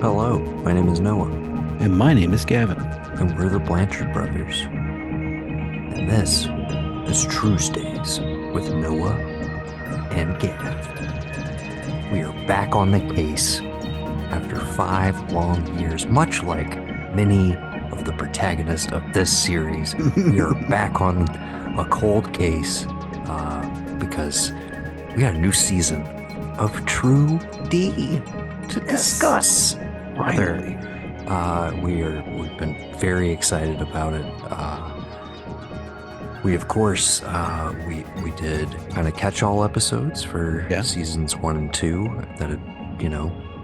Hello, my name is Noah, And my name is Gavin. and we're the Blanchard brothers. And this is TRUEsDays with Noah and Gav. We are back on the case after 5 long years, much like many of the protagonists of this series. We are back on a cold case because we got a new season of True D to discuss. Finally. We've been very excited about it. We of course we did kind of catch-all episodes for Yeah. seasons 1 and 2 that had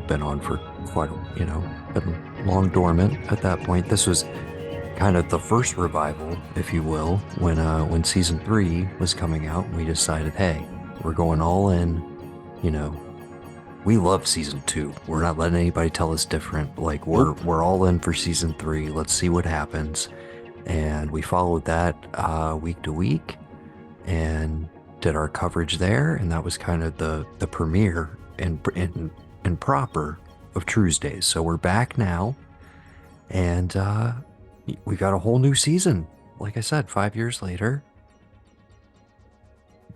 been on for quite been long dormant at that point. This was kind of the first revival, if you will, when season 3 was coming out. We decided, hey, we're going all in. We love season 2. We're not letting anybody tell us different. Like we're all in for season 3. Let's see what happens. And we followed that week to week and did our coverage there. And that was kind of the premiere and proper of TRUEsDays. So we're back now, and we got a whole new season. Like I said, 5 years later.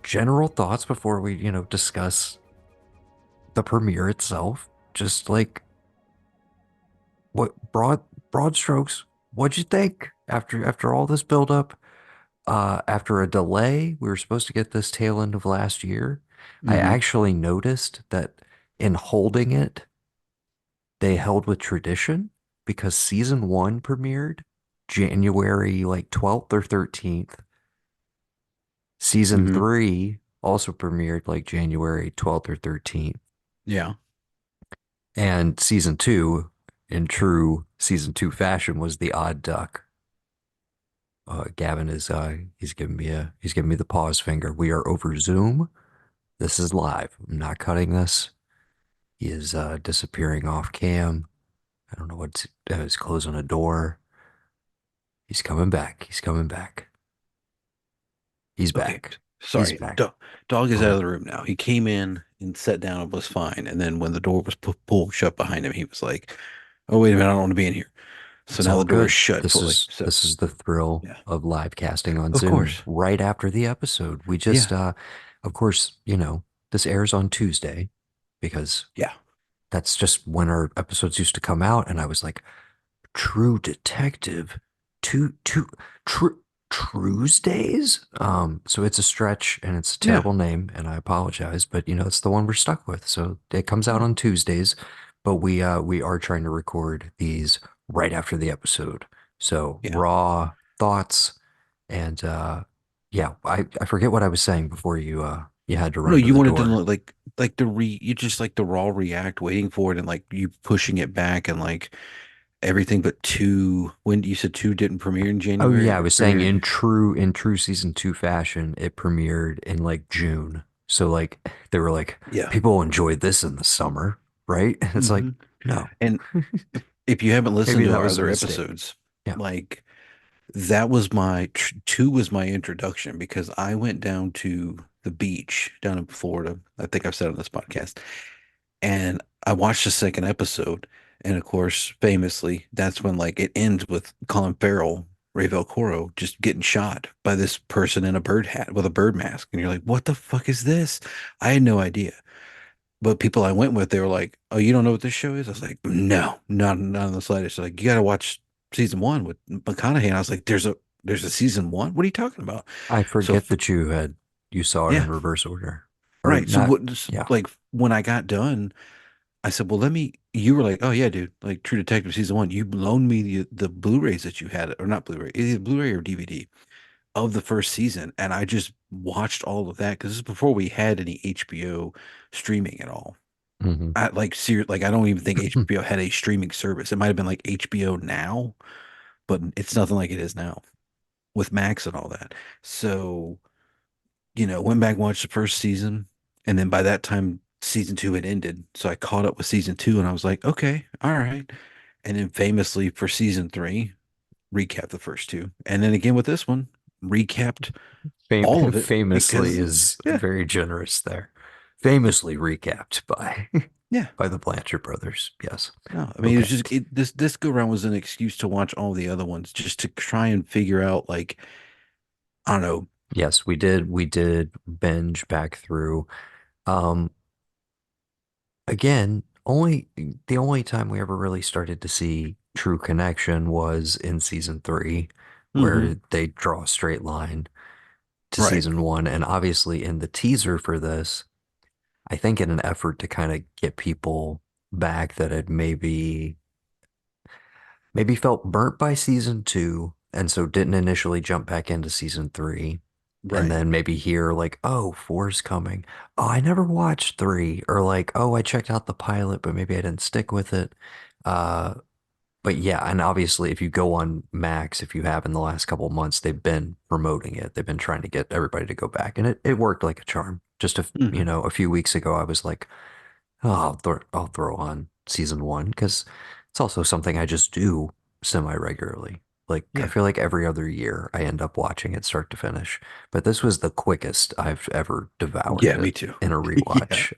General thoughts before we discuss the premiere itself, just like what broad strokes. What'd you think after all this buildup? After a delay, we were supposed to get this tail end of last year. I Mm-hmm. actually noticed that in holding it, they held with tradition because season 1 premiered January like 12th or 13th. Season Mm-hmm. 3 also premiered like January 12th or 13th. Yeah. And season 2, in true season 2 fashion, was the odd duck. Gavin is he's giving me the pause finger. We are over Zoom. This is live. I'm not cutting this. He is disappearing off cam. I don't know he's closing a door. He's coming back. He's coming back. He's Okay. back. He's Sorry. back. Dog is Go out of ahead. the room now. He came in and sat down and was fine. And then when the door was pulled shut behind him, he was like, "Oh, wait a minute. I don't want to be in here." So It's now all the door is good. shut This fully. is So this is the thrill yeah. of live casting on Of Zoom course. right after the episode. We just Yeah. of course, this airs on Tuesday because Yeah. that's just when our episodes used to come out, and I was like, True Detective, true TRUEsDays. So it's a stretch and it's a Yeah. terrible name, and I apologize, but it's the one we're stuck with. So it comes out Yeah. on Tuesdays, but we are trying to record these right after the episode. So Yeah. raw thoughts, and yeah, I forget what I was saying before you had to No, run to you the wanted to door. like the you just like the raw react waiting for it and like you pushing it back and like everything but two. When you said two didn't premiere in Oh January, yeah, I it was saying premiered. in true season 2 fashion, it premiered in like June. So like they were like, Yeah. people enjoyed this in the summer, right? And it's like, Hmm. no, And if you haven't listened maybe to that our was a other mistake. episodes, Yeah. like that was two was my introduction because I went down to the beach down in Florida. I think I've said on this podcast, and I watched the second episode, and of course, famously, that's when like it ends with Colin Farrell, Ravel Coro, just getting shot by this person in a bird hat with a bird mask, and you're like, what the fuck is this? I had no idea. But people I went with, they were like, "Oh, you don't know what this show is?" I was like, "No, not on the slightest." They're like, you got to watch season one with McConaughey. And I was like, "There's a season one. What are you talking about?" I So forget that you saw it in yeah, reverse order. Or right. So not, what? yeah. Like when I got done, I said, "Well, let me." You were like, "Oh yeah, dude, like True Detective season one." You loaned me the Blu-rays that you had, or not Blu-ray, either Blu-ray or DVD of the first season, and I just watched all of that because this is before we had any HBO streaming at all. Hmm. I like like I don't even think HBO had a streaming service. It might have been like HBO Now, but it's nothing like it is now with Max and all that. So, went back and watched the first season, and then by that time season two had ended. So I caught up with season two and I was like, okay, all right. And then famously for season three, recap the first two. And then again with this one, recapped all of it Famously because is yeah, very generous there. Famously recapped by. Yeah. by the Blanchard brothers. Yes. No, I mean, it was Okay. just this go round was an excuse to watch all the other ones, just to try and figure out, like, I don't know. Yes, we did. We did binge back through. Um, Again, the only time we ever really started to see true connection was in season three, Hmm. where they draw a straight line to Right, season one. And obviously in the teaser for this, I think in an effort to kind of get people back that had maybe felt burnt by season two and so didn't initially jump back into season three. And right. then maybe hear like, oh, four's coming. Oh, I never watched three. Or like, oh, I checked out the pilot, but maybe I didn't stick with it. Uh, but yeah, and obviously if you go on Max, if you have in the last couple of months, they've been promoting it. They've been trying to get everybody to go back. And it worked like a charm. Hmm. A few weeks ago, I was like, oh, I'll throw on season one because it's also something I just do semi-regularly. Like I Yeah, feel like every other year I end up watching it start to finish. But this was the quickest I've ever devoured yeah, me it too. in a Yeah, rewatch.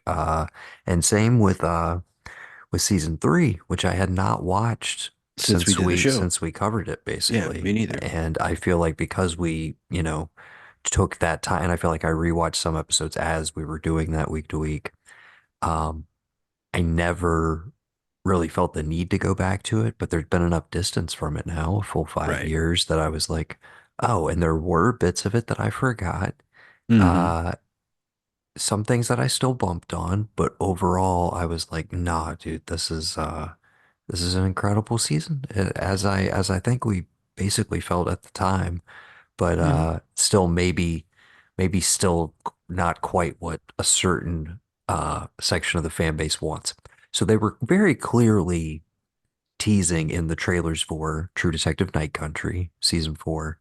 And same with season three, which I had not watched since we did the show. since we covered it Yeah, basically. me neither. And I feel like because we, took that time, and I feel like I rewatched some episodes as we were doing that week to week. Um, I never really felt the need to go back to it, but there's been enough distance from it now, a full five Right. years, that I was like, oh, and there were bits of it that I forgot. Hmm. Uh, some things that I still bumped on, but overall, I was like, nah, dude, this is an incredible season, as I think we basically felt at the time, but Yeah. still maybe still not quite what a certain section of the fan base wants. So they were very clearly teasing in the trailers for True Detective Night Country season four.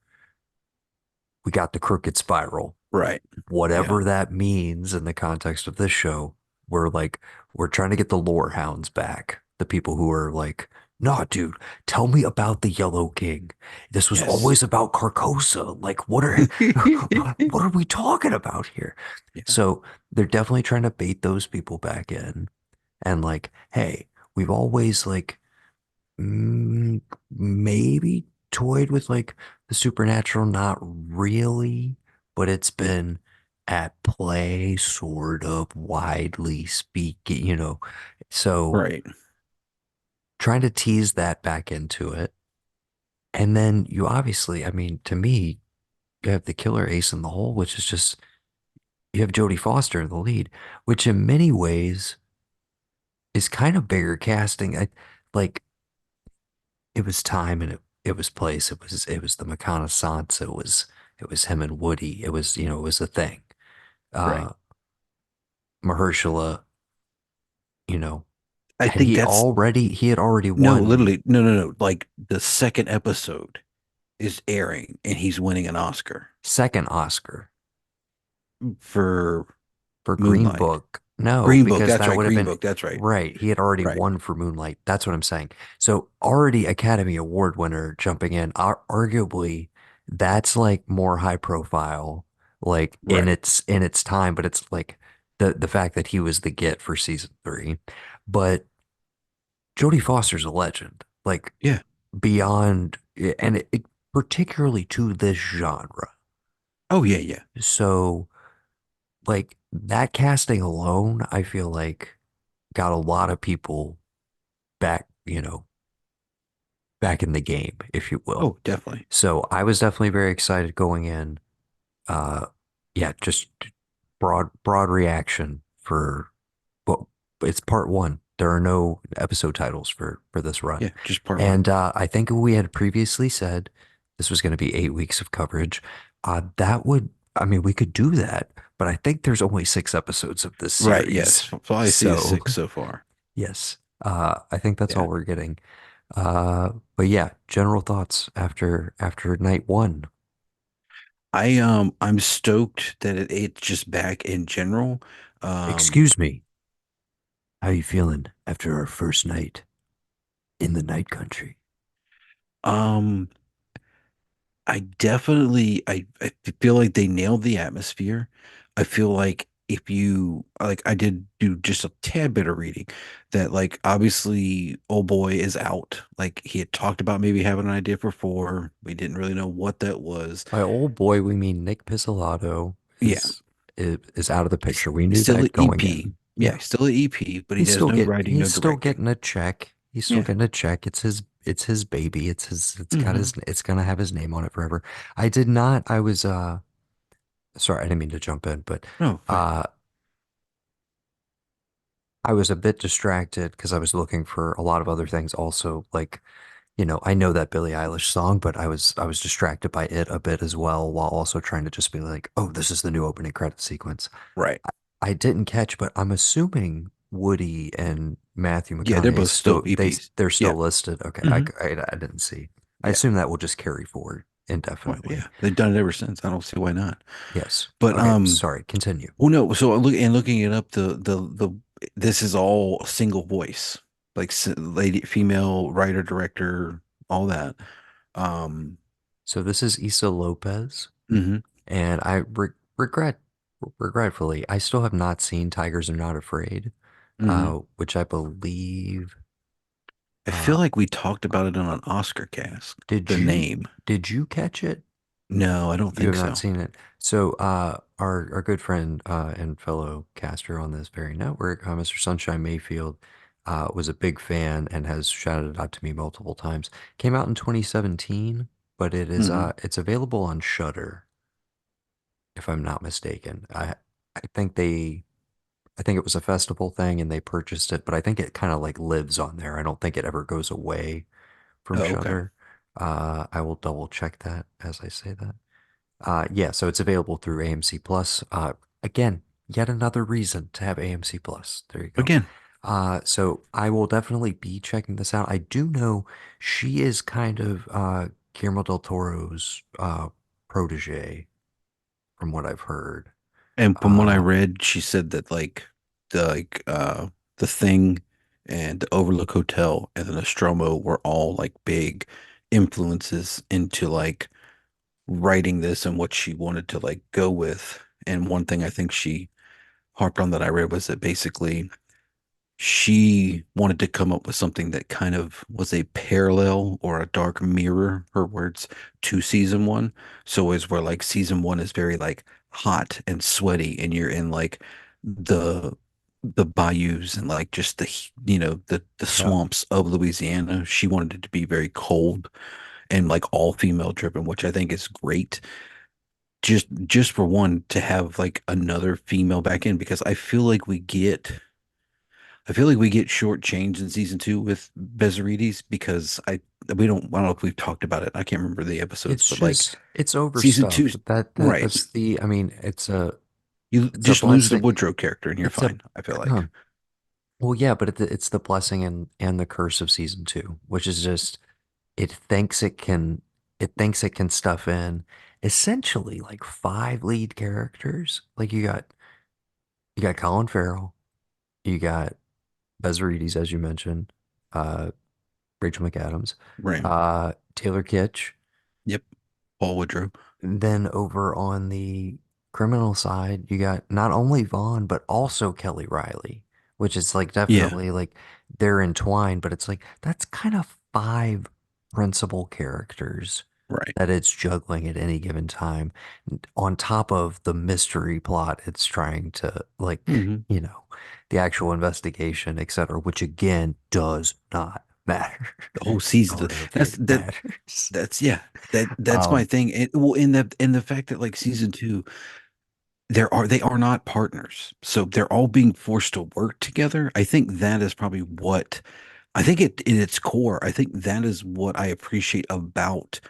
We got the crooked spiral, Right. Yeah. whatever that means in the context of this show. We're like, we're trying to get the lore hounds back. The people who are like, nah, dude, tell me about the Yellow King. This was Yes. always about Carcosa. Like, what are we talking about here? Yeah. So they're definitely trying to bait those people back in and like, hey, we've always like Mm, maybe toyed with like the supernatural, not really, but it's been at play, sort of widely speaking, So Right. trying to tease that back into it. And then you obviously, I mean, to me, you have the killer ace in the hole, which is just you have Jodie Foster in the lead, which in many ways is kind of bigger casting. Like it was time and it was place. It was the reconnaissance. It was him and Woody. It was it was a thing. Right. Uh Mahershala, you know, I think that's he had already no, won literally, no, no, no. Like the second episode is airing and he's winning an Oscar second Oscar for for Green Moonlight. Book. No, Green Book, because that's that right. would have Green been Book, that's right. right. He had already Right. won for Moonlight. That's what I'm saying. So already Academy Award winner jumping in, arguably that's like more high profile, like Right. in its time, but it's like the fact that he was the get for season three. But Jodie Foster's a legend, like Yeah. beyond, and it particularly to this genre. Oh yeah, yeah. So like that casting alone, I feel like got a lot of people back, back in the game, if you will. Oh, definitely. So I was definitely very excited going in. Uh, yeah, just broad reaction for well, it's part one. There are no episode titles for this run, Yeah, just part one. and I think we had previously said this was going to be 8 weeks of coverage. That would, I mean, we could do that, but I think there's only six episodes of this Right, yes. series, All I see is so six so far. yes, I think that's Yeah. all we're getting. But yeah, general thoughts after night one. I'm stoked that it's just back in general. Um Excuse me, how you feeling after our first night in the night country? um I definitely I feel like they nailed the atmosphere. I feel like if you like, I did do just a tad bit of reading that, like, obviously, old boy is out. Like, he had talked about maybe having an idea for four. We didn't really know what that was. By old boy, we mean Nick Pizzolatto Yeah, is out of the he's picture. We knew still an that going EP. in. Yeah, Yeah. he's still an EP, but he has no writing, no He's still directing. getting a check. He's still Yeah. getting a check. It's his baby. Hmm. It's gonna have his name on it forever. I did not I was sorry, I didn't mean to jump in, but Oh, fine. uh I was a bit distracted because I was looking for a lot of other things also. Like, I know that Billie Eilish song, but I was distracted by it a bit as well, while also trying to just be like, oh, this is the new opening credit sequence. Right. I didn't catch, but I'm assuming Woody and Matthew Yeah, they're McConaughey both still EPs. they're Yeah. still listed. Okay, Hmm. I didn't see. I Yeah. assume that will just carry forward Well, indefinitely. yeah, they've done it ever since. I don't see why not. Yes. But Okay. Sorry. Continue. well, no. So looking it up, the this is all single voice, like lady, female writer, director, all that. Um, So this is Issa Lopez, hmm. and regretfully, I still have not seen Tigers Are Not Afraid, Hmm. which I believe. I feel Uh, like we talked about it on an Oscar cast. did The you name? did you catch it? No, I don't You think have not so. seen it. So, our good friend and fellow caster on this very network, Mr. Sunshine Mayfield, was a big fan and has shouted it out to me multiple times. Came out in 2017, but Hmm. it's available on Shudder, if I'm not mistaken. I think I think it was a festival thing and they purchased it, but I think it kind of like lives on there. I don't think it ever goes away from Oh, okay. Shudder. I will double check that as I say that. Yeah, so it's available through AMC Plus. Again, yet another reason to have AMC Plus. There you go. Again, So I will definitely be checking this out. I do know she is kind of Guillermo del Toro's protege, from what I've heard. and from what I Uh, read, she said that the Thing and the Overlook Hotel and the Nostromo were all like big influences into like writing this and what she wanted to like go with. And one thing I think she harped on that I read was that basically she wanted to come up with something that kind of was a parallel or a dark mirror, her words, to season one. So is where like season one is very like hot and sweaty, and you're in like the the bayous and like just the yeah. swamps of Louisiana. She wanted it to be very cold and like all female driven, which I think is great. Just for one to have like another female back in because I feel like we get shortchanged in season two with Bezarides because I don't know if we've talked about it. I can't remember the episodes, but like It's season two, overstuffed. right? That's the I mean, You it's a just lose the blessing. Woodrow character and you're It's a fine, I feel like. well, yeah, but it's the blessing and the curse of season two, which is just it thinks it thinks it can stuff in essentially like five lead characters. Like you got Colin Farrell, you got Bezarides, as you mentioned, uh, Rachel McAdams, Right. Taylor Kitsch. Yep. Paul Woodrow. Then over on the criminal side, you got not only Vaughn, but also Kelly Riley, which is like Yeah. definitely like they're entwined, but it's like that's kind of five principal characters Right. that it's juggling at any given time, on top of the mystery plot it's trying to like, Hmm. the actual investigation, etc., which again does not matter. The whole season. None of That's it that. matters. That's yeah. That's my Um, thing. Well, in the fact that like season two, they are not partners, so they're all being forced to work together. I think that is probably what I think it in its core, I think that is what I appreciate about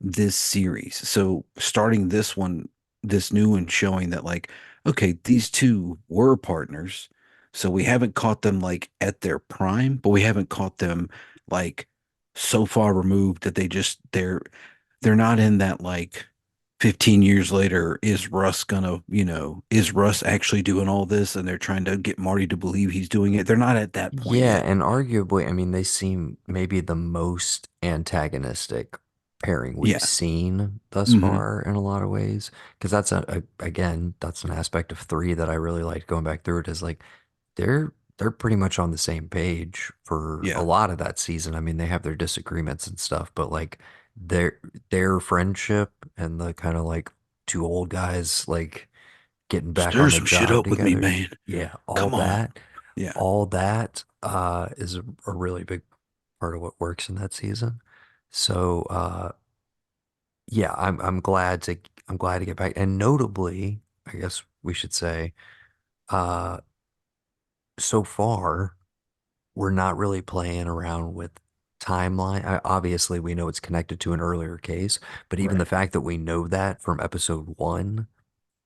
this series. So starting this one, this new one showing that like, okay, these two were partners. So we haven't caught them like at their prime, but we haven't caught them like so far removed that they're not in that like 15 years later, is Russ actually doing all this? And they're trying to get Marty to believe he's doing it. They're not at that point yeah, yet. and arguably, I mean, they seem maybe the most antagonistic pairing we've Yeah. seen thus Hmm. far in a lot of ways. Because that's again, that's an aspect of three that I really liked going back through it is like they're pretty much on the same page for a Yeah. lot of that season. I mean, they have their disagreements and stuff, but like their their friendship and the kind of like two old guys like getting back Stir on the some shit job up with me, together. man. Yeah, Come on. Yeah. all that is a really big part of what works in that season. So yeah, I'm glad to get back. And notably, I guess we should say, uh so far we're not really playing around with timeline. Obviously, we know it's connected to an earlier case, but even the Right. fact that we know that from episode one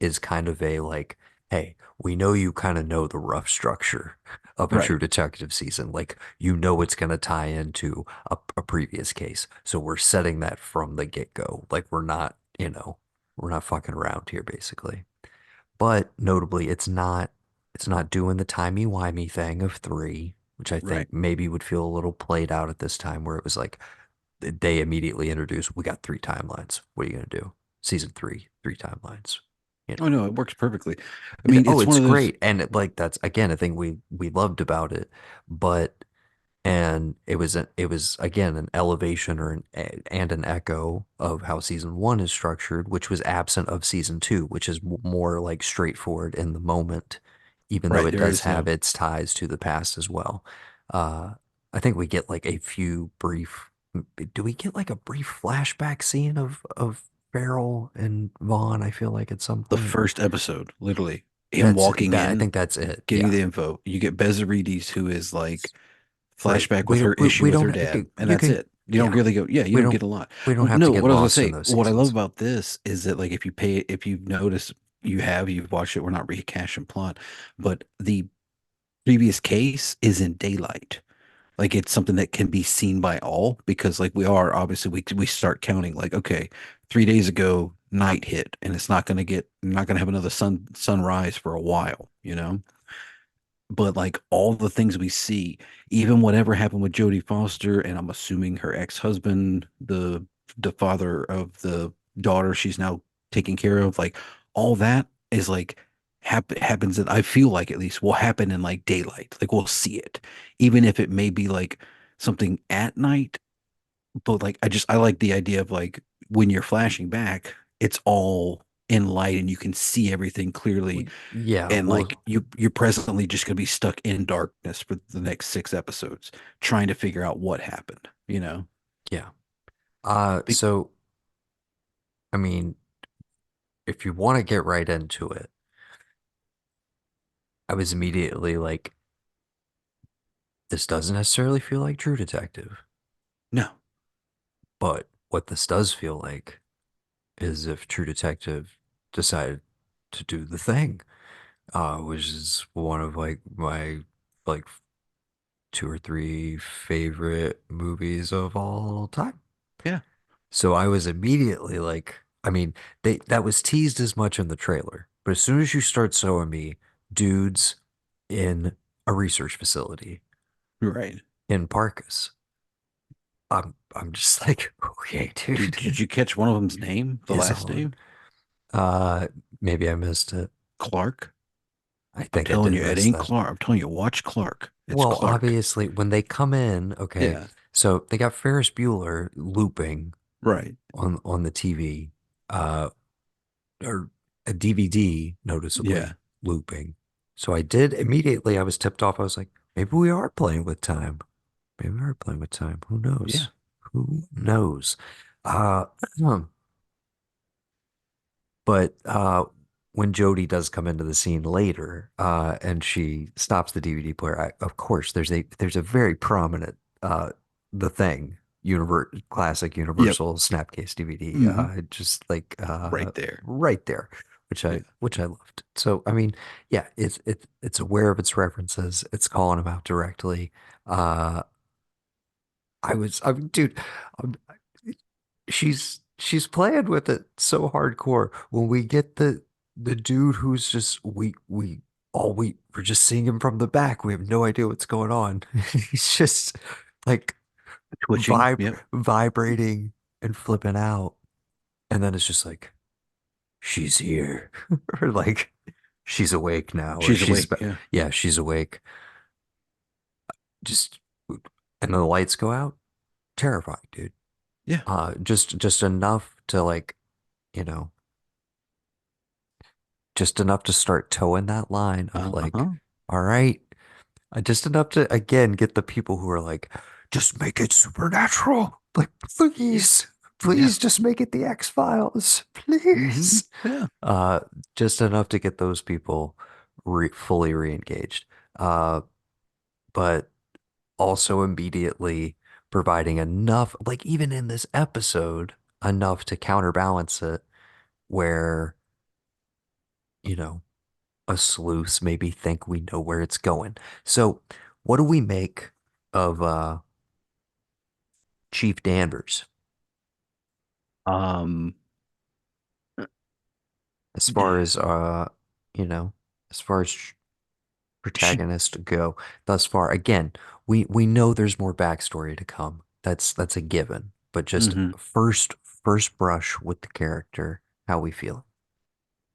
is kind of a like, hey, we know you kind of know the rough structure of a True Right. Detective season. Like, you know it's going to tie into a previous case. So we're setting that from the get-go. Like, we're not fucking around here, basically. But notably, it's not doing the timey-wimey thing of three, which I Right. think maybe would feel a little played out at this time, where it was like they immediately introduced, we got three timelines. What are you gonna do? Season three, three timelines. You Oh know. no, it works perfectly. I mean, Oh, it's one it's of those. great. And like that's again a thing we loved about it. But and it was again an elevation and an echo of how season one is structured, which was absent of season two, which is more like straightforward in the moment, even though Right. it There does is have no its ties to the past as well. Uh, I think we get like a few brief. Do we get like a brief flashback scene of Farrell and Vaughn? I feel like at some the point. first episode, literally him That's walking that. I in, think that's it. getting Yeah. the info. You get Bezarides, who is like Right. flashback with her issue We with her don't dad, and you that's can it. You don't yeah. really go, yeah, you We don't don't get a lot. we don't Well, have to no, get what I was gonna lost in say, those what I love seasons. about this is that like if you've noticed, you've watched it, we're not rehashing plot, but the previous case is in daylight. Like it's something that can be seen by all because like we are obviously we start counting like okay, 3 days ago night hit and it's not gonna have another sunrise for a while, you know. But like all the things we see, even whatever happened with Jodie Foster, and I'm assuming her ex-husband, the father of the daughter she's now taking care of, like all that is like happens that I feel like at least will happen in like daylight. Like we'll see it, even if it may be like something at night. But like I like the idea of like when you're flashing back, it's all in light and you can see everything clearly Yeah, and well, like you're presently just going to be stuck in darkness for the next 6 episodes trying to figure out what happened, you know. yeah. Be- So I mean, if you want to get right into it, I was immediately like, this doesn't necessarily feel like True Detective, no. but what this does feel like is if True Detective decided to do the thing, which is one of like my like two or three favorite movies of all time. Yeah. So I was immediately like, I mean, they that was teased as much in the trailer, but as soon as you start showing me dudes in a research facility Right. in Parkas, I'm just like, okay, Did dude, you catch one of them's name, the is last on. name? Uh, maybe I missed it. Clark. I I'm think I telling did you, it miss ain't that. Clark. I'm telling you, watch Clark. It's Well, Clark. obviously, when they come in, okay, Yeah. so they got Ferris Bueller looping Right. on the TV, uh, or a DVD Yeah. noticeably looping. So I did immediately, I was tipped off. I was like, maybe we are playing with time. Maybe we are playing with time. Who Yeah. knows? Who knows? Uh, But when Jody does come into the scene later, and she stops the DVD player, of course, there's a very prominent The Thing, classic Yep. Universal Snapcase DVD, Hmm. just like Right there. right there, Yeah. which I loved. So I mean, yeah, it's aware of its references. It's calling them out directly. Uh, I mean, dude, um, she's playing with it so hardcore. When we get the dude who's just we're just seeing him from the back. We have no idea what's going on. He's just like Twitching. Yep. vibrating and flipping out. And then it's just like, she's here. Or like, she's awake now. Or She's awake. Yeah. yeah, she's awake. Just, and then the lights go out. Terrifying, dude. Yeah. Just enough to like, you know, just enough to start towing that line of like, Uh-huh. all right, just enough to again get the people who are like, just make it supernatural. Like, please, Yeah. please just make it the X-Files, Hmm. please. Yeah. Uh, just enough to get those people fully re-engaged. Uh, but also immediately providing enough, like even in this episode, enough to counterbalance it where, you know, a sleuths maybe think we know where it's going. So, what do we make of Chief Danvers Um, as far as you know, as far as she, protagonists go thus far? Again, we know there's more backstory to come. That's a given. But just hmm first brush with the character, how we feel.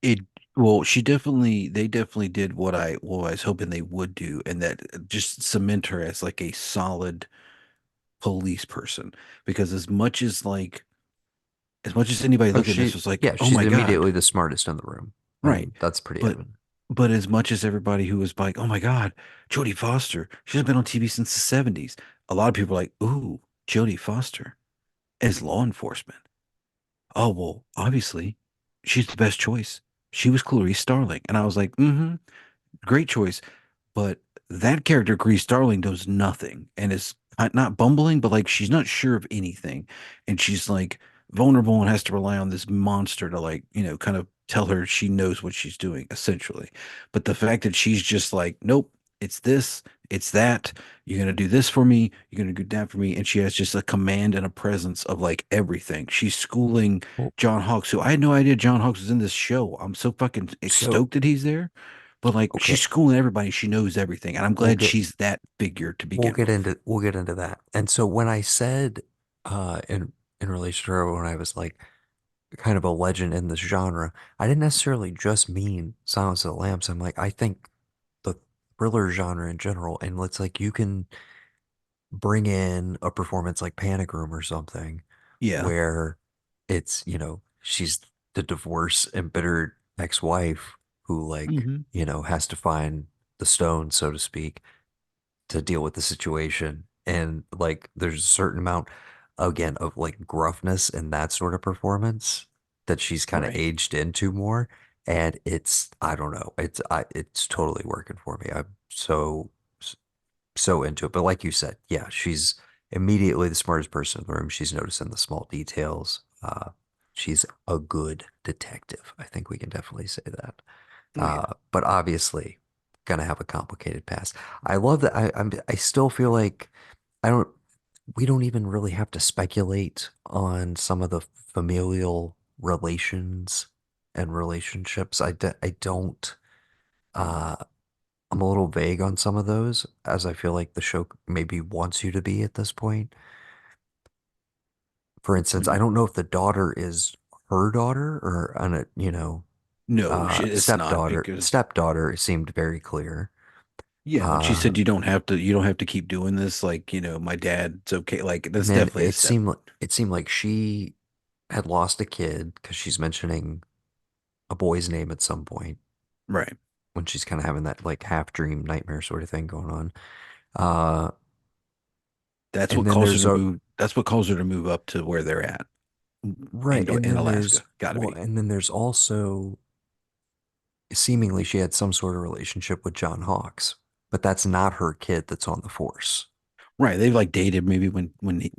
it, well, they definitely did what I was hoping they would do, and that just cement her as like a solid police person. Because as much as anybody Oh, looked at this was like, yeah, oh she's my God, immediately the smartest in the room. I right. mean, that's pretty But evident. as much as everybody who was like, oh my God, Jodie Foster, she's been on TV since the 70s. A lot of people are like, ooh, Jodie Foster as law enforcement. Oh, well, obviously, she's the best choice. She was Clarice Starling. And I was like, mm-hmm, great choice. But that character, Grease Starling, knows nothing and is not bumbling, but like she's not sure of anything. And she's like vulnerable and has to rely on this monster to like, kind of tell her she knows what she's doing, essentially. But the fact that she's just like, nope, it's this, it's that. You're going to do this for me. You're going to do that for me. And she has just a command and a presence of like everything. She's schooling Well, John Hawkes, who I had no idea John Hawkes was in this show. I'm so fucking so stoked that he's there. But like she's okay, schooling everybody, she knows everything, and I'm we'll glad get she's that figure to begin with. we'll get into that. And so when I said in relation to her when I was like kind of a legend in this genre, I didn't necessarily just mean Silence of the Lambs. I'm like, I think the thriller genre in general, and it's like you can bring in a performance like Panic Room or something Yeah. where it's, she's the divorce embittered ex-wife who like, Hmm. has to find the stone, so to speak, to deal with the situation. And like there's a certain amount again of like gruffness in that sort of performance that she's kind of Right. aged into more. And it's I don't know. It's totally working for me. I'm so into it. But like you said, yeah, she's immediately the smartest person in the room. She's noticing the small details. She's a good detective. I think we can definitely say that. Oh yeah. But obviously, gonna have a complicated past. I love that. I still feel like I don't. We don't even really have to speculate on some of the familial relations and relationships. I don't. Uh, I'm a little vague on some of those, as I feel like the show maybe wants you to be at this point. For instance, I Mhm. don't know if the daughter is her daughter or No, it's not stepdaughter. because Stepdaughter seemed very clear. yeah, when she Uh, said you don't have to keep doing this, like, my dad's okay. Like and that's then definitely a step. it seemed like she had lost a kid because she's mentioning a boy's name at some point Right. when she's kind of having that like half dream nightmare sort of thing going on. Uh, and then there's a That's what caused her to move up to where they're at right, and in then there's Alaska. Gotta be. and then there's also seemingly she had some sort of relationship with John Hawkes, but that's not her kid that's on the force. Right. They've like dated maybe when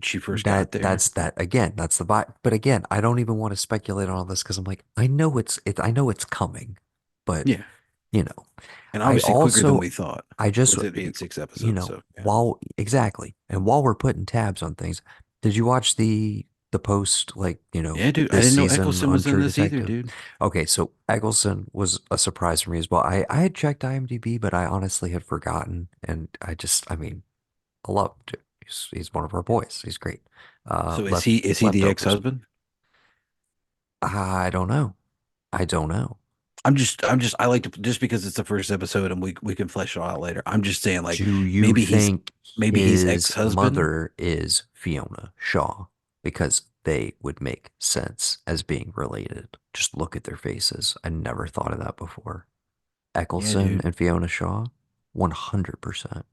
she first got there. That's that again. That's the vibe. But again, I don't even want to speculate on all this because I'm like, I know I know it's coming, but Yeah. you know, And I obviously quicker than also we thought I just with it being 6 episodes. So yeah. while exactly and while we're putting tabs on things, did you watch the post like Yeah, dude. I this didn't know season Eccleston on was in True this either, Detective? dude. Okay, so Eggleston was a surprise for me as well. I had checked IMDb, but I honestly had forgotten, and I mean, I love he's one of our boys. He's great. So is he the leftovers. ex-husband? I don't know. I don't know. I like to just because it's the first episode and we can flesh it out later. I'm just saying like Do you maybe he's think maybe he's his ex-husband. mother is Fiona Shaw? Because they would make sense as being related. Just look at their faces. I never thought of that before. Yeah, Eccleston dude. and Fiona Shaw, 100%.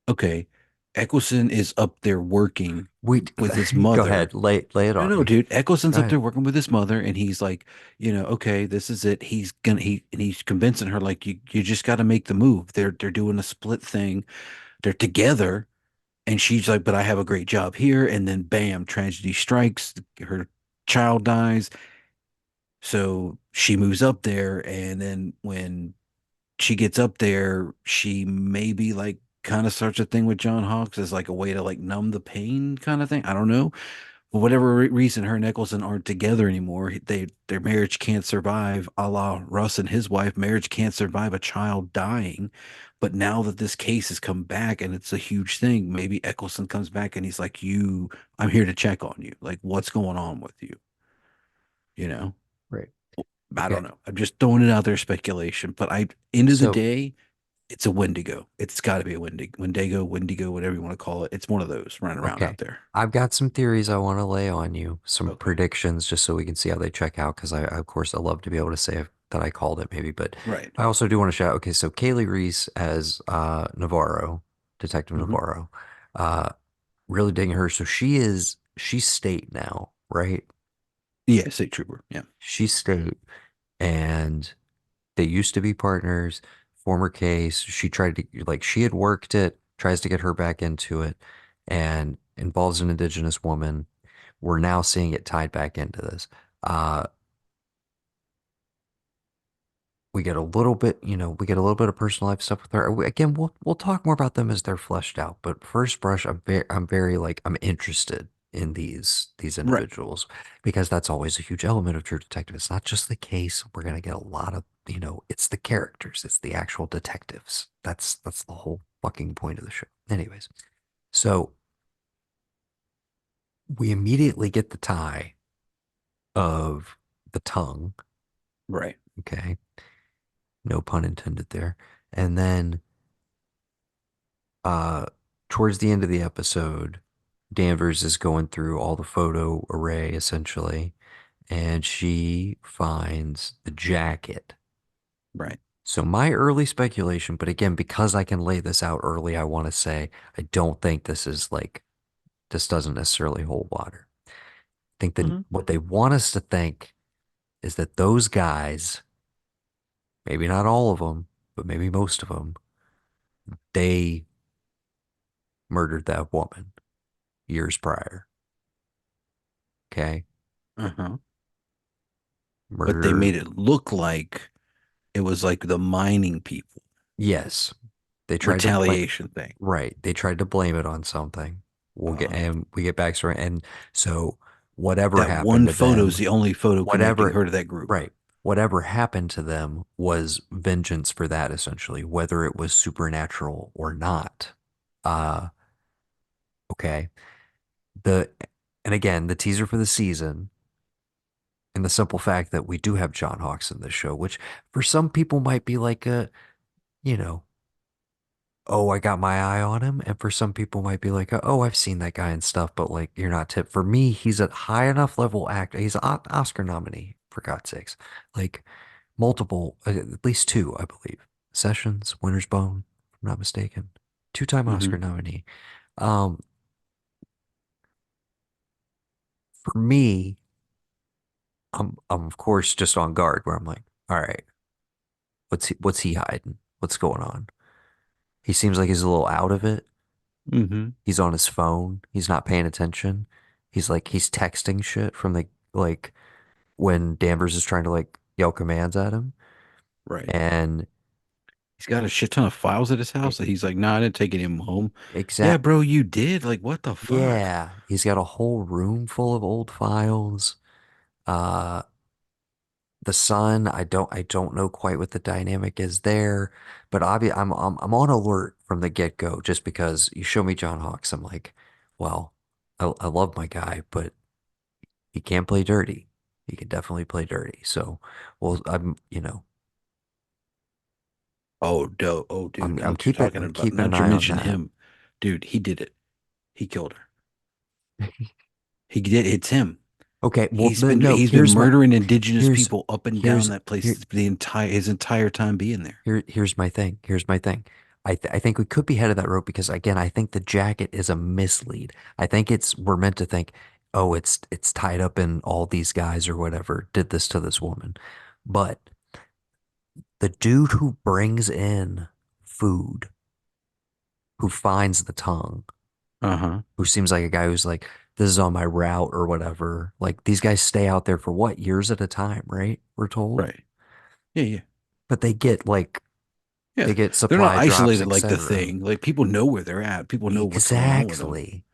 Okay. Eccleston is up there working Wait, with his go mother. ahead. Lay it No, on no, me. dude. Go Eccleston's up ahead. there working with his mother, and he's like, okay, this is it. He's convincing her like you just got to make the move. They're doing a split thing. They're together, and she's like, but I have a great job here, and then bam, tragedy strikes. Her child dies, so she moves up there, and then when she gets up there, she maybe like kind of starts a thing with John Hawkes as like a way to like numb the pain kind of thing. I don't know. For whatever reason, her and Eccleston aren't together anymore. Their marriage can't survive, a la Russ and his wife. Marriage can't survive a child dying. But now that this case has come back and it's a huge thing, maybe Eccleston comes back and he's like, I'm here to check on you. Like, what's going on with you? You know? Right. I Okay. don't know. I'm just throwing it out there, speculation. But end of the So, day, it's a Wendigo. It's got to be a Wendigo, whatever you want to call it. It's one of those running around okay. out there. I've got some theories I want to lay on you, some Okay. predictions just so we can see how they check out. Because of course, I love to be able to say that I called it maybe, but Right. I also do want to shout. Okay, so Kaylee Reese as Navarro, Detective Hmm. Navarro, uh, really digging her. So she's state now, right? Yeah, state trooper. Yeah. She's state, and they used to be partners. Former case, she tried to like she had worked it, tries to get her back into it, and involves an indigenous woman. We're now seeing it tied back into this. Uh, we get a little bit, we get a little bit of personal life stuff with her. Again, we'll talk more about them as they're fleshed out. But first brush, I'm very like I'm interested in these Right. individuals because that's always a huge element of True Detective. It's not just the case. We're gonna get a lot of, it's the characters, it's the actual detectives. That's the whole fucking point of the show. Anyways, so we immediately get the tie of the tongue. Right. Okay, no pun intended there. And then uh towards the end of the episode, Danvers is going through all the photo array essentially, and she finds the jacket. Right. So my early speculation, but again, because I can lay this out early, I want to say I don't think this doesn't necessarily hold water. I think that Hmm. what they want us to think is that those guys, maybe not all of them, but maybe most of them, they murdered that woman years prior. Okay. Uh-huh. But they Murder. made it look like it was like the mining people Yes. They tried to blame, retaliation thing. right. They tried to blame it on something. Uh-huh. We get backstory. And so whatever That happened one to photo is them, the only photo connecting whatever, her to that group. right. Whatever happened to them was vengeance for that, essentially, whether it was supernatural or not. Uh, okay. The, and again, the teaser for the season and the simple fact that we do have John Hawkes in this show, which for some people might be like you know, oh, I got my eye on him. And for some people might be like, oh, I've seen that guy and stuff, but like you're not tip. For me, he's a high enough level actor. He's an Oscar nominee, for God's sakes. Like multiple, at least two, I believe. Sessions, Winter's Bone, if I'm not mistaken. Two-time Hmm. Oscar nominee. Um, for me, I'm of course just on guard where I'm like, all right, what's he hiding? What's going on? He seems like he's a little out of it. Hmm. He's on his phone. He's not paying attention. He's texting shit from the like when Danvers is trying to like yell commands at him. Right. And He's got a shit ton of files at his it, house that he's like, nah, I didn't take any of them home. Yeah, exact bro, you did. Like, what the fuck? yeah, he's got a whole room full of old files. Uh the son, I don't know quite what the dynamic is there, but I'm on alert from the get-go just because you show me John Hawkes. I'm like, well, I love my guy, but he can't play dirty. He can definitely play dirty. So, well, Dude, now that you're talking I'm about, keeping now an that you're eye on mentioning that. him, dude, he did it. He killed her. He did. It's him. Okay, well, He's no, been no, he's been murdering indigenous people up and down here's that place here the entire his entire time being there. here's my thing. Here's my thing. I think we could be headed that road because again, I think the jacket is a mislead. I think it's we're meant to think, oh, it's tied up in all these guys or whatever did this to this woman. But the dude who brings in food, who finds the tongue, Uh-huh. who seems like a guy who's like, this is on my route or whatever. Like these guys stay out there for what, years at a time, right? We're told. Right. Yeah, yeah. But Yeah. they get They're not supply drops, isolated like the etc. thing. Like people know where they're at. People know what's going on with them. Exactly.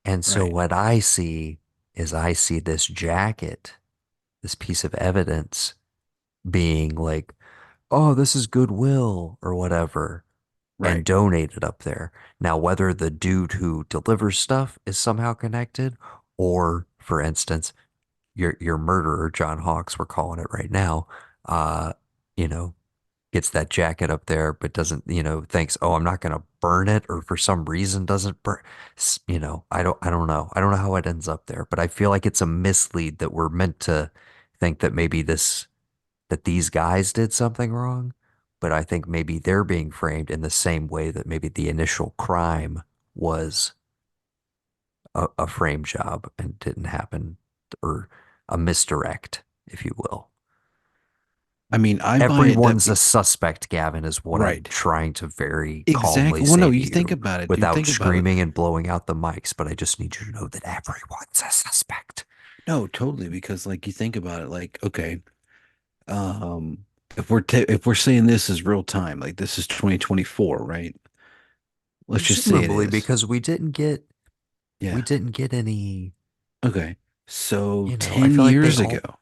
And so Right. what I see is I see this jacket, this piece of evidence being like, oh, this is goodwill or whatever, and Right. donated up there. Now, whether the dude who delivers stuff is somehow connected, or for instance, your murderer, John Hawkes, we're calling it right now, uh, you know, gets that jacket up there, but doesn't, thinks, oh, I'm not going to burn it, or for some reason doesn't burn. I don't know. I don't know how it ends up there, but I feel like it's a mislead that we're meant to think that maybe that these guys did something wrong, but I think maybe they're being framed in the same way that maybe the initial crime was a frame job and didn't happen, or a misdirect, if you will. I mean, I buy it that Everyone's a suspect, Gavin, is what I'm right. trying to very calmly Exactly. Well, no, say to you think you about it, dude. without Think about it. screaming and blowing out the mics, but I just need you to know that everyone's a suspect. No, totally. Because like you think about it, like, okay, if we're saying this is real time, like this is 2024, right? Let's just say it Presumably, is. because we Yeah. didn't get any, Okay. So I 10 feel like they years all ago,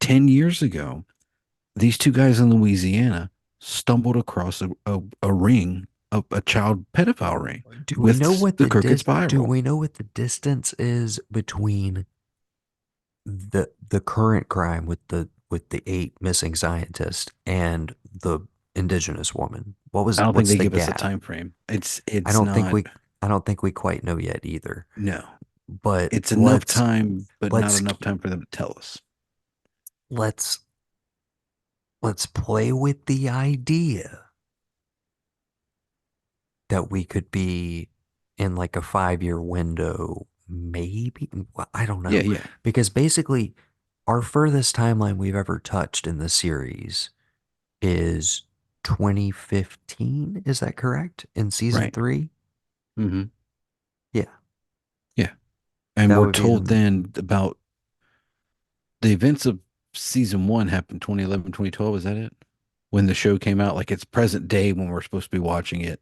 10 years ago, these two guys in Louisiana stumbled across a ring, a child pedophile ring do we know with what the crooked do spiral. we know what the distance is between the current crime with the eight missing scientists and the indigenous woman? I don't think What's they the give us a gap? gap? time frame. I It's don't think not, we I don't think we quite know yet either. no. But It's enough time, but not let's enough keep, time for them to tell us. let's let's play with the idea that we could be in like a 5 year window, maybe. Well, I don't Yeah, know. yeah, Because basically, our furthest timeline we've ever touched in the series is 2015. Is that correct? In season right. three? Hmm. Yeah, Yeah. And that we're would be told the. then about the events of season one happened 2011, 2012. Is that it? When the show came out, like it's present day when we're supposed to be watching it.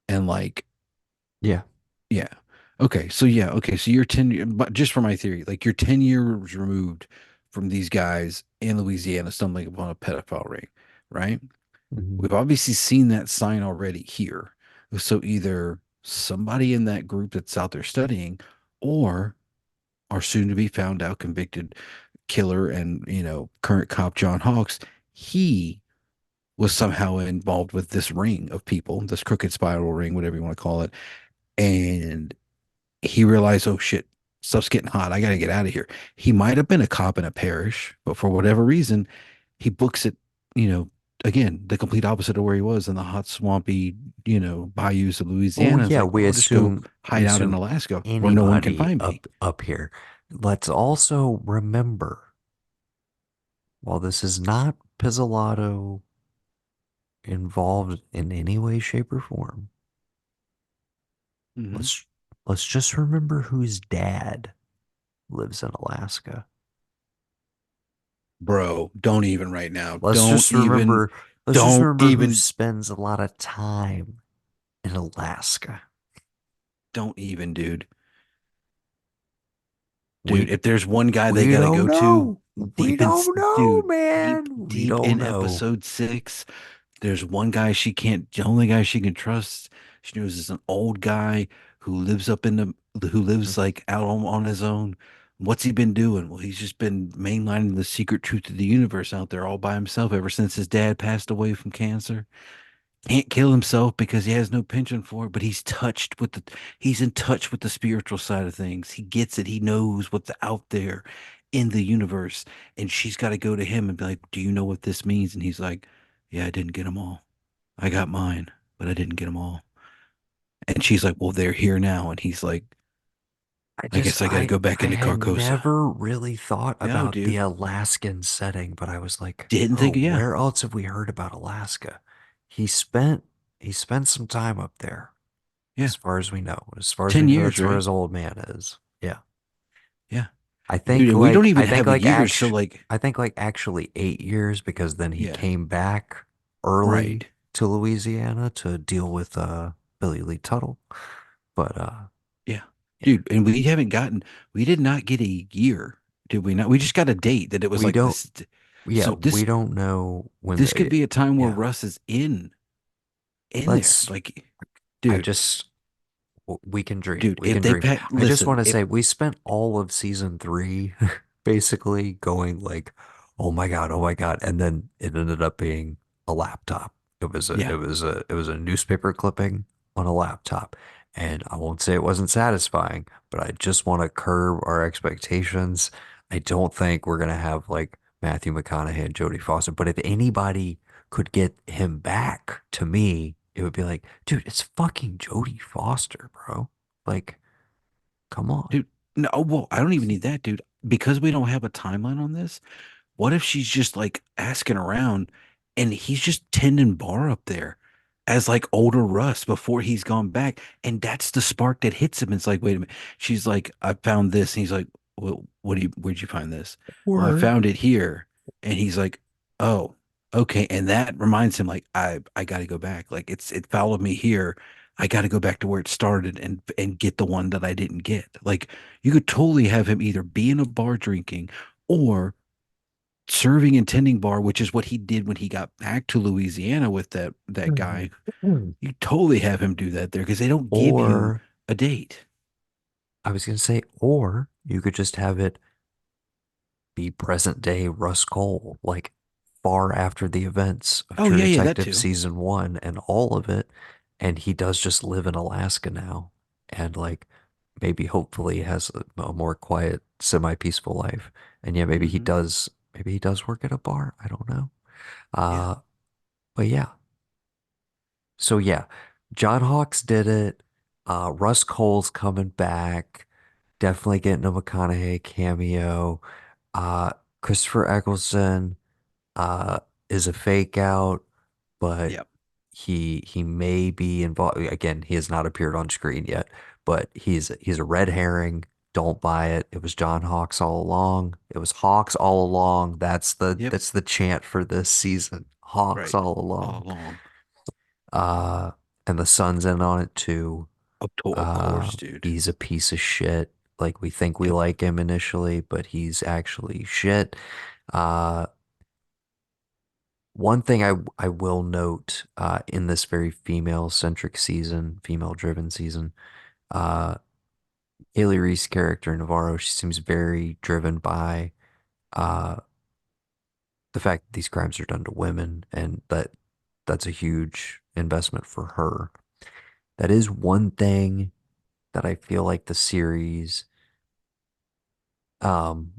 And like, Yeah. yeah. Okay. So, yeah. Okay. So you're 10, but just for my theory, like you're 10 years removed from these guys in Louisiana stumbling upon a pedophile ring, right? Mhm. We've obviously seen that sign already here. So either somebody in that group that's out there studying or our soon to be found out convicted killer and, current cop John Hawkes, he was somehow involved with this ring of people, this crooked spiral ring, whatever you want to call it. And he realized, oh shit, stuff's getting hot. I got to get out of here. He might have been a cop in a parish, but for whatever reason, he books it, you know, again, the complete opposite of where he was in the hot, swampy, bayous of Well, Louisiana. It's yeah, like, well, I'll just go we hide out in assume Alaska where no one can anybody find me. up here. Let's also remember, while this is not Pizzolatto involved in any way, shape, or form, Hmm. let's let's just remember whose dad lives in Alaska. Bro, don't even right now. Let's just remember Don't who even, spends a lot of time in Alaska. don't even, dude. Dude, We if there's one guy they we got to don't go to know. We don't know, dude, deep, man. We deep don't in know. episode six, there's one guy the only guy she can trust. She knows is an old guy who lives up in who Mhm. lives like out on his own. What's he been doing? Well, he's just been mainlining the secret truth of the universe out there all by himself ever since his dad passed away from cancer. Can't kill himself because he has no penchant for it, but he's in touch with the spiritual side of things. He gets it. He knows what's out there in the universe. And she's got to go to him and be like, "Do you know what this means?" And he's like, "Yeah, I didn't get them all. I got mine, but I didn't get them all." And she's like, "Well, they're here now." And he's like, I "I just guess I got to go back I into had Carcosa." never really thought No, about the dude. Alaskan setting, but I was like, Didn't bro, think, yeah, where else have we heard about Alaska? He spent he spent some time up there, yeah. as far as we know. As far as we 10 know, years, that's where right? his old man is. Yeah. Yeah. Dude, and we don't even have a year. So, like, I think like actually 8 years because then he yeah, came back early right. to Louisiana to deal with Billy Lee Tuttle. But Yeah. yeah. Dude, and we did not get a year, did we not? We just got a date that it was We like don't this. yeah, So we don't know when this could the be a time where yeah. Russ is in there. Let's Like, I dude, just we can dream. dude, We if can they dream. pat, I just listen, want to if say we spent all of season three basically going like, oh my God. And then it ended up being a laptop. yeah, It was a newspaper clipping on a laptop. And I won't say it wasn't satisfying, but I just want to curb our expectations. I don't think we're gonna have like Matthew McConaughey and Jodie Foster, but if anybody could get him back to me, it would be like, dude, it's fucking Jodie Foster, bro. Like, come on. dude, no, well, I don't even need that, dude, because we don't have a timeline on this. What if she's just like asking around and he's just tending bar up there as like older Russ before he's gone back? And that's the spark that hits him. It's like, wait a minute. She's like, I found this. And he's like, well, where'd you find this? Well, I Or found it here. And he's like, oh, okay. And that reminds him, like, I got to go back. Like it followed me here. I got to go back to where it started and get the one that I didn't get. Like you could totally have him either be in a bar drinking or serving and tending bar, which is what he did when he got back to Louisiana with that guy. You totally have him do that there because they don't give you or a date. I was gonna say, or you could just have it be present day Russ Cole, like far after the events of Oh True yeah, yeah, that Detective too. season one and all of it. And he does just live in Alaska now. And like maybe hopefully has a more quiet, semi-peaceful life. And yeah, Hmm. maybe he does work at a bar. I don't know. Yeah. Uh, but yeah. So yeah, John Hawkes did it. Russ Cole's coming back. Definitely getting a McConaughey cameo. Uh, Christopher Eccleston is a fake out, but Yep. he may be involved. Again, he has not appeared on screen yet, but he's a red herring. Don't buy it. It was John Hawkes all along. It was Hawks all along. Yep. That's the chant for this season. Hawks Right. all All along. along. Uh, and the sun's in on it too. Of course, dude. He's a piece of shit. Like we think we Yep. like him initially, but he's actually shit. Uh, One thing I will note in this very female-centric season, female-driven season, uh, Haley Reese's character Navarro, she seems very driven by uh, the fact that these crimes are done to women, and that's a huge investment for her. That is one thing that I feel like the series um,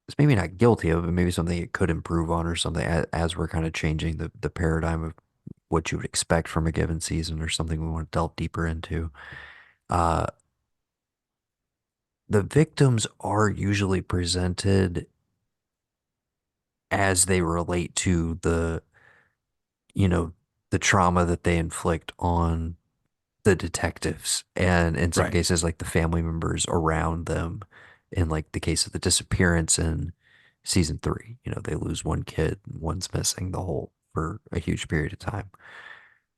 is maybe not guilty of, but maybe something it could improve on or something as we're kind of changing the paradigm of what you would expect from a given season or something we want to delve deeper into. Uh, the victims are usually presented as they relate to you know, the trauma that they inflict on the detectives and in some Right. cases like the family members around them. In like the case of the disappearance in season three, you know, they lose one kid, one's missing the whole for a huge period of time.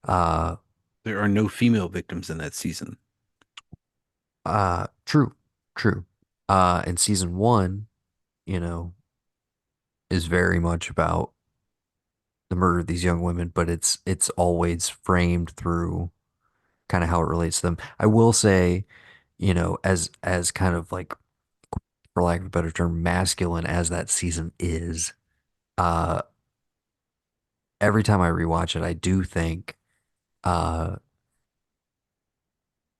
Uh, There are no female victims in that season. true, true. And season one, you know, is very much about the murder of these young women, but it's always framed through kind of how it relates to them. I will say, as kind of like, for lack of a better term, masculine as that season is, uh, every time I rewatch it, I do think uh,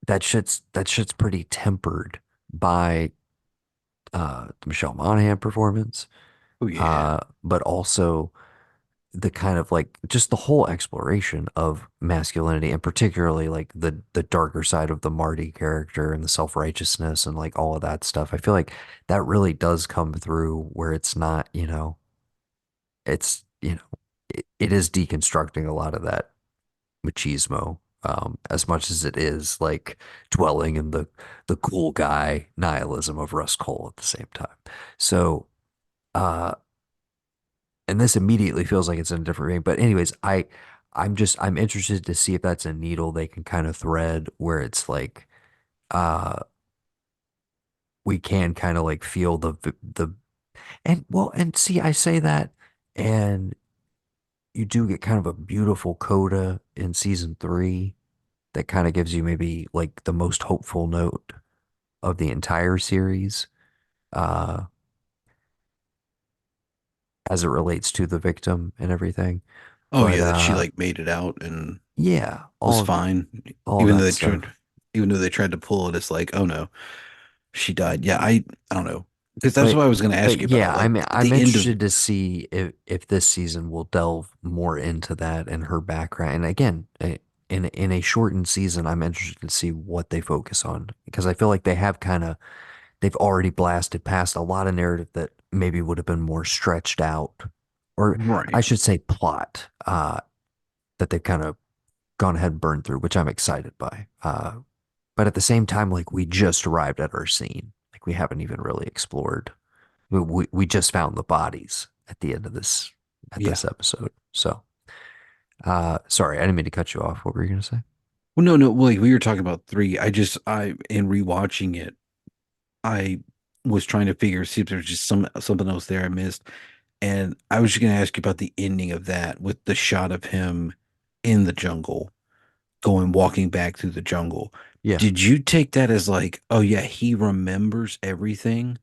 that shit's pretty tempered by the Michelle Monaghan performance, Oh yeah. but also the kind of like just the whole exploration of masculinity, and particularly like the darker side of the Marty character and the self-righteousness and like all of that stuff. I feel like that really does come through where it's not, it is deconstructing a lot of that machismo, as much as it is like dwelling in the cool guy nihilism of Russ Cole at the same time. So, uh, and this immediately feels like it's in a different vein. But anyways, I'm interested to see if that's a needle they can kind of thread where it's like, uh, we can kind of like feel the and well, and see, I say that, and you do get kind of a beautiful coda in season three that kind of gives you maybe like the most hopeful note of the entire series, uh, as it relates to the victim and everything. Oh But yeah, that she like made it out and yeah, was fine. all Even though that they stuff. tried, even though they tried to pull it, it's like, oh no, she died. Yeah, I don't know. Because that's But what I was going to ask but you yeah, about. Like at I'm the end of, interested to see if this season will delve more into that and her background. And again, in a shortened season, I'm interested to see what they focus on because I feel like they've already blasted past a lot of narrative that maybe would have been more stretched out, or I right. should say plot, that they've kind of gone ahead and burned through, which I'm excited by. But at the same time, like we just arrived at our scene, like we haven't even really explored. We just found the bodies at the end of this Yeah. episode. So, sorry, I didn't mean to cut you off. What were you gonna say? Well, no, no. Well, like we were talking about three. I in rewatching it, I was trying to figure see if there's just something else there I missed. And I was just going to ask you about the ending of that with the shot of him in the jungle, going walking back through the jungle. Yeah, Did you take that as like, oh yeah, he remembers everything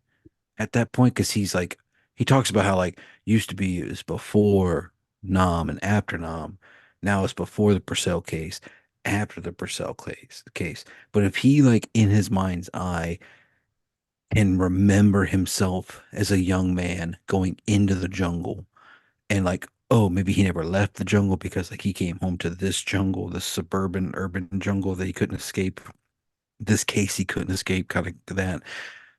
at that point? Because he's like, he talks about how like used to be it was before Nam and after Nam. Now it's before the Purcell case, after the Purcell case. But if he like in his mind's eye and remember himself as a young man going into the jungle and like, oh, maybe he never left the jungle because like he came home to this jungle, this suburban urban jungle that he couldn't escape. This case he couldn't escape, kind of that.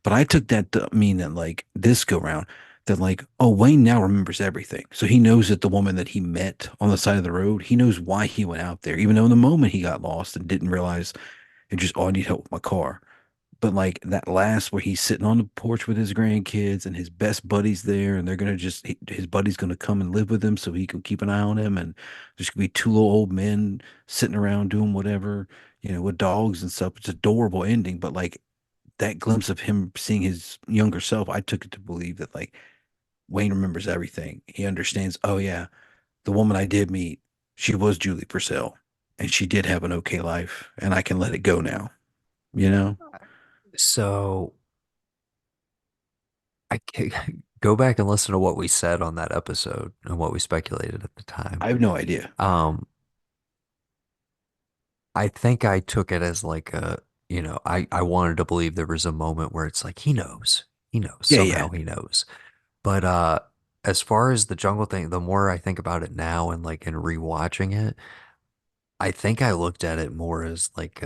But I took that to mean that like this go round that like, oh, Wayne now remembers everything. So he knows that the woman that he met on the side of the road, he knows why he went out there, even though in the moment he got lost and didn't realize it just, oh, I need help with my car. But like that last where he's sitting on the porch with his grandkids and his best buddies there, and they're gonna just his buddy's gonna come and live with him so he can keep an eye on him, and there's gonna be two little old men sitting around doing whatever, with dogs and stuff. It's adorable ending, but like that glimpse of him seeing his younger self, I took it to believe that like Wayne remembers everything. He understands, oh yeah, the woman I did meet, she was Julie Purcell, and she did have an okay life, and I can let it go now, you know? so go back and listen to what we said on that episode and what we speculated at the time. I have no idea. Um, I think I took it as like I wanted to believe there was a moment where it's like he knows, Yeah, yeah. somehow he knows. But as far as the jungle thing, the more I think about it now and like in rewatching it, I think I looked at it more as like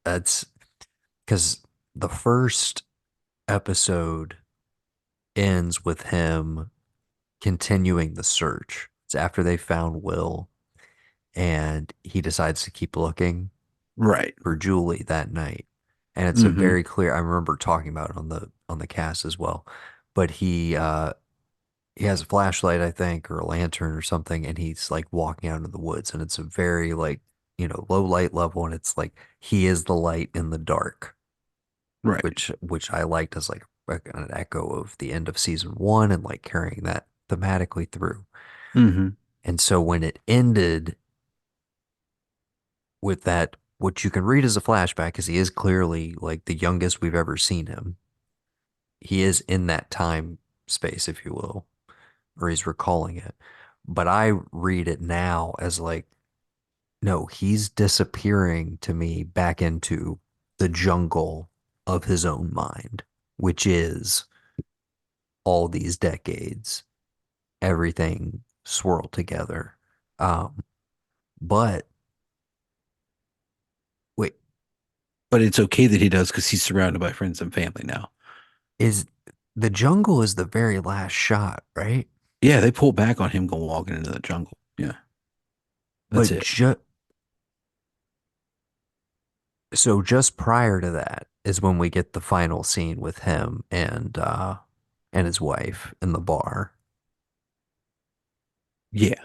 that's because the first episode ends with him continuing the search. It's after they found Will and he decides to keep looking Right. for Julie that night. And it's a Hmm. very clear, I remember talking about it on the cast as well. But he has a flashlight, I think, or a lantern or something, and he's like walking out into the woods and it's a very like, low light level and it's like he is the light in the dark, Right. which I liked as like an echo of the end of season one and like carrying that thematically through. Hmm. And so when it ended with that what you can read as a flashback, because he is clearly like the youngest we've ever seen him. He is in that time space, if you will, or he's recalling it. But I read it now as like, no, he's disappearing to me back into the jungle of his own mind, which is all these decades, everything swirled together. Um, but wait, But it's okay that he does because he's surrounded by friends and family now. is the jungle is the very last shot, right? Yeah, they pull back on him going walking into the jungle. Yeah, that's But it. just so just prior to that is when we get the final scene with him and his wife in the bar. Yeah,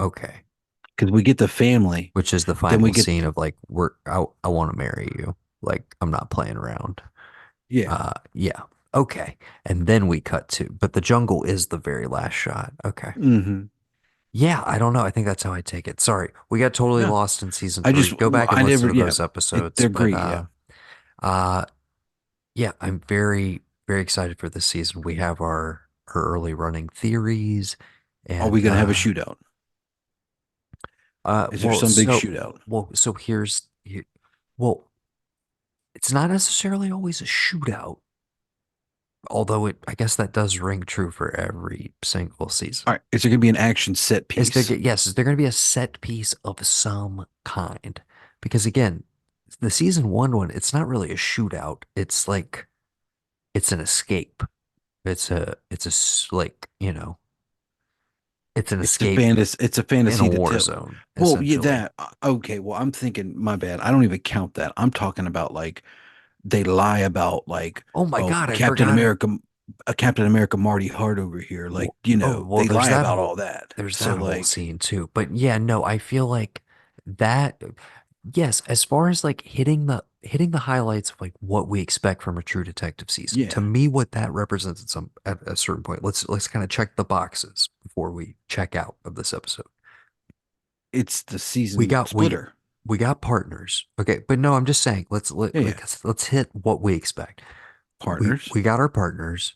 Okay. because we get the family, Which is the then we final get scene of like I want to marry you. Like I'm not playing around. yeah. Yeah. Okay. And then we cut to, but the jungle is the very last shot. Okay. Hmm. Yeah, I don't know. I think that's how I take it. Sorry. We got totally No, lost in season I 3. just Go back and I listen never. to Yeah, those episodes, they're but great. Yeah. uh yeah, I'm very very excited for this season. We have our early running theories Are we and gonna have a shootout? Is there well, some big shootout? so well, it's not necessarily always a shootout, although I guess that does ring true for every single season. All right, is there gonna be an action set piece? Is there going to be a set piece of some kind? Because again, the season one, it's not really a shootout. It's like it's an escape. Like, it's an It's a escape fantasy. It's a in a fantasy to war tell. zone, Well, yeah, essentially. that okay. Well, I'm thinking. My bad. I don't even count that. I'm talking about like they lie about like, Oh my oh, God, I forgot it. Captain America Marty Hart over here. Like, Well, they lie about all that. there's So that whole like, scene too. But yeah, no, I feel like that, yes, as far as like hitting the highlights of like what we expect from a true detective season, to yeah, me, what that represents at a certain point. Let's kind of check the boxes before we check out of this episode. it's the We season got we splitter. we got partners. Okay, but no, I'm just saying, Yeah, yeah. let's hit what we expect. Partners. We got our partners.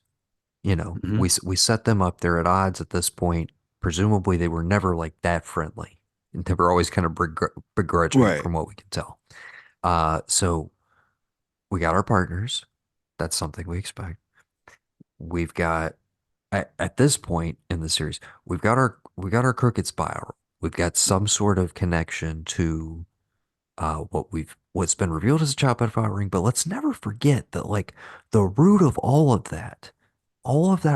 Hmm. We set them up. They're at odds at this point. Presumably, they were never like that friendly. And they were always kind of begrudging Right. from what we can tell. So we got our partners. That's something we expect. We've got at this point in the series, we got our crooked spiral. We've got some sort of connection to what's been revealed as a child pedophile ring, but let's never forget that like the root of all of that